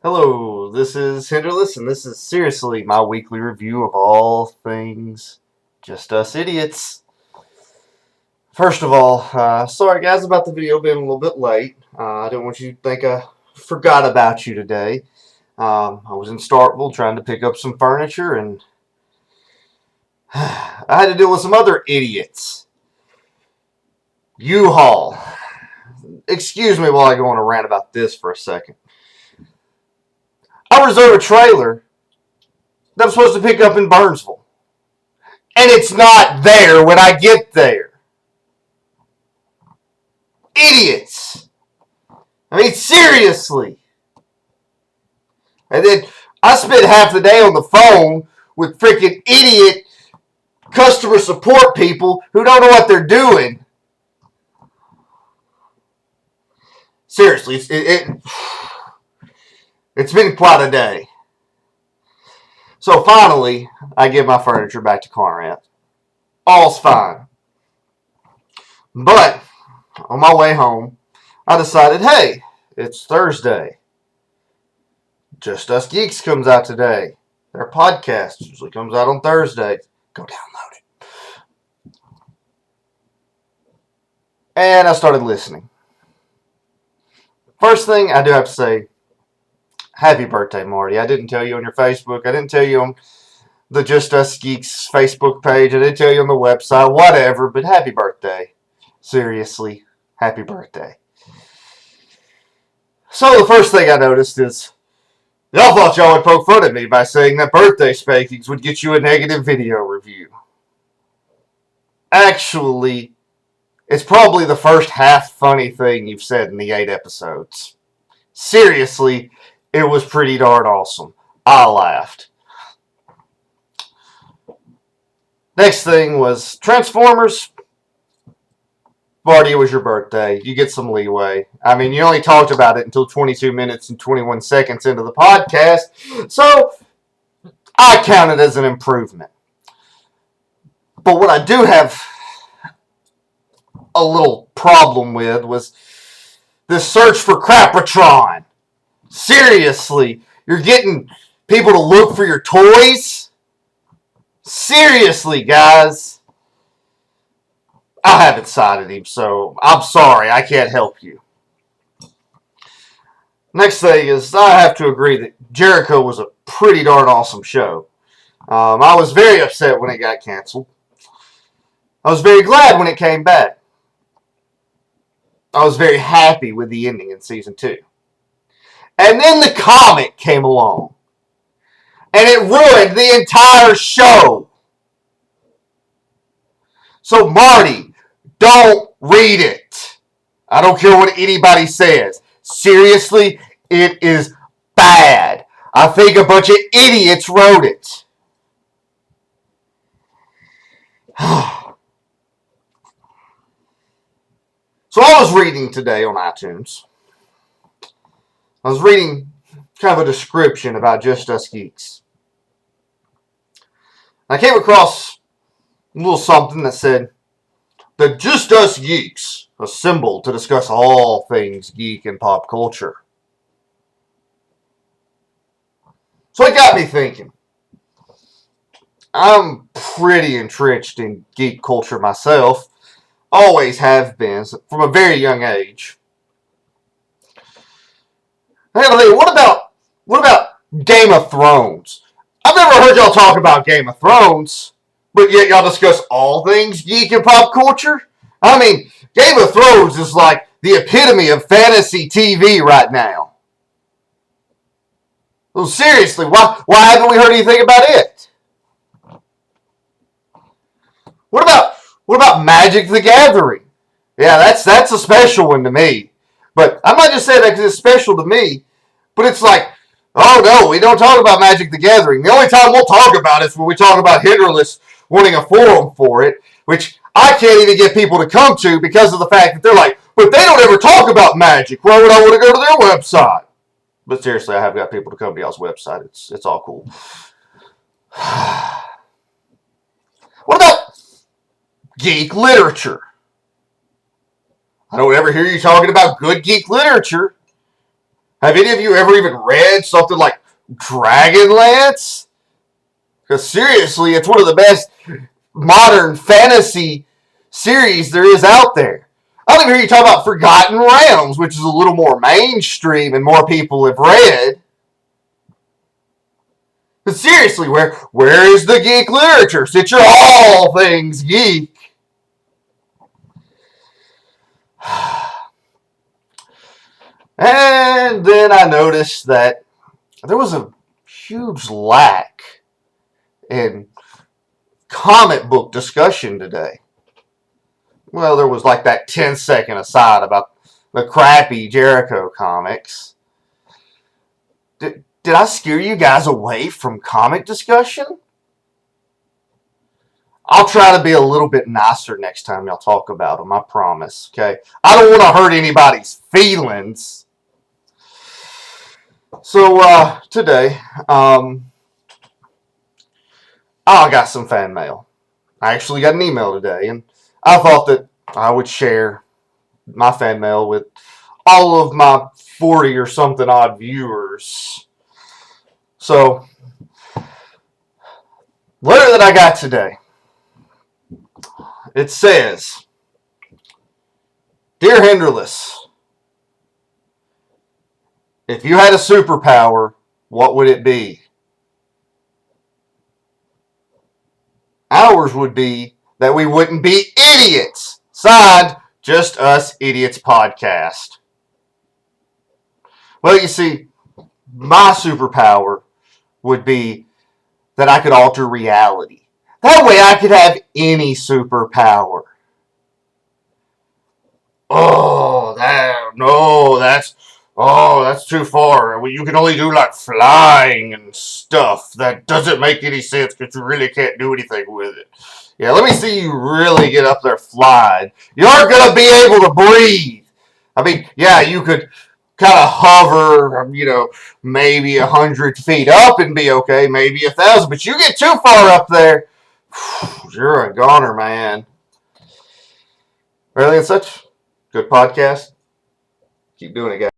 Hello, this is Hinderless, and this is seriously my weekly review of all things Just Us Idiots. First of all, sorry guys about the video being a little bit late. I didn't want you to think I forgot about you today. I was in Starkville trying to pick up some furniture, and I had to deal with some other idiots. U-Haul. Excuse me while I go on a rant about this for a second. I reserve a trailer that I'm supposed to pick up in Burnsville. And it's not there when I get there. Idiots. I mean, seriously. And then I spent half the day on the phone with freaking idiot customer support people who don't know what they're doing. Seriously, it's been quite a day. So finally, I give my furniture back to Conrad. All's fine. But on my way home, I decided, hey, it's Thursday. Just Us Geeks comes out today. Their podcast usually comes out on Thursday. Go download it. And I started listening. First thing I do have to say, happy birthday, Marty. I didn't tell you on your Facebook. I didn't tell you on the Just Us Geeks Facebook page. I didn't tell you on the website. Whatever, but happy birthday. Seriously, happy birthday. So the first thing I noticed is, y'all thought y'all would poke fun at me by saying that birthday spankings would get you a negative video review. Actually, it's probably the first half funny thing you've said in the 8 episodes. Seriously, it was pretty darn awesome. I laughed. Next thing was Transformers. Marty, it was your birthday. You get some leeway. I mean, you only talked about it until 22 minutes and 21 seconds into the podcast, so I count it as an improvement. But what I do have a little problem with was this search for Crapatron. Seriously, you're getting people to look for your toys? Seriously, guys. I haven't cited him, so I'm sorry. I can't help you. Next thing is, I have to agree that Jericho was a pretty darn awesome show. I was very upset when it got canceled. I was very glad when it came back. I was very happy with the ending in season 2. And then the comic came along. And it ruined the entire show. So, Marty, don't read it. I don't care what anybody says. Seriously, it is bad. I think a bunch of idiots wrote it. So I was reading today on iTunes. I was reading kind of a description about Just Us Geeks. I came across a little something that said, the Just Us Geeks, assembled to discuss all things geek and pop culture. So it got me thinking. I'm pretty entrenched in geek culture myself. Always have been, from a very young age. I gotta think, what about Game of Thrones? I've never heard y'all talk about Game of Thrones, but yet y'all discuss all things geek and pop culture? I mean, Game of Thrones is like the epitome of fantasy TV right now. Well, seriously, why haven't we heard anything about it? What about Magic the Gathering? Yeah, that's a special one to me. But I'm not just saying that because it's special to me, but it's like, oh no, we don't talk about Magic the Gathering. The only time we'll talk about it is when we talk about Hinderless wanting a forum for it, which I can't even get people to come to because of the fact that they're like, but they don't ever talk about Magic. Why would I want to go to their website? But seriously, I have got people to come to y'all's website. It's all cool. What about geek literature? I don't ever hear you talking about good geek literature. Have any of you ever even read something like Dragonlance? Because seriously, it's one of the best modern fantasy series there is out there. I don't even hear you talk about Forgotten Realms, which is a little more mainstream and more people have read. But seriously, where is the geek literature? Since you're all things geek. And then I noticed that there was a huge lack in comic book discussion today. Well, there was like that 10-second aside about the crappy Jericho comics. Did I scare you guys away from comic discussion? I'll try to be a little bit nicer next time y'all talk about them, I promise, okay? I don't want to hurt anybody's feelings. So, today, I got some fan mail. I actually got an email today, and I thought that I would share my fan mail with all of my 40 or something odd viewers. So, letter that I got today. It says, Dear Henderless, if you had a superpower, what would it be? Ours would be that we wouldn't be idiots. Signed, Just Us Idiots Podcast. Well, you see, my superpower would be that I could alter reality. That way I could have any superpower. That's too far. You can only do like flying and stuff. That doesn't make any sense because you really can't do anything with it. Yeah, let me see you really get up there flying. You aren't going to be able to breathe. I mean, yeah, you could kind of hover, maybe 100 feet up and be okay, maybe 1,000, but you get too far up there, you're a goner, man. Really, and such. Good podcast. Keep doing it, guys.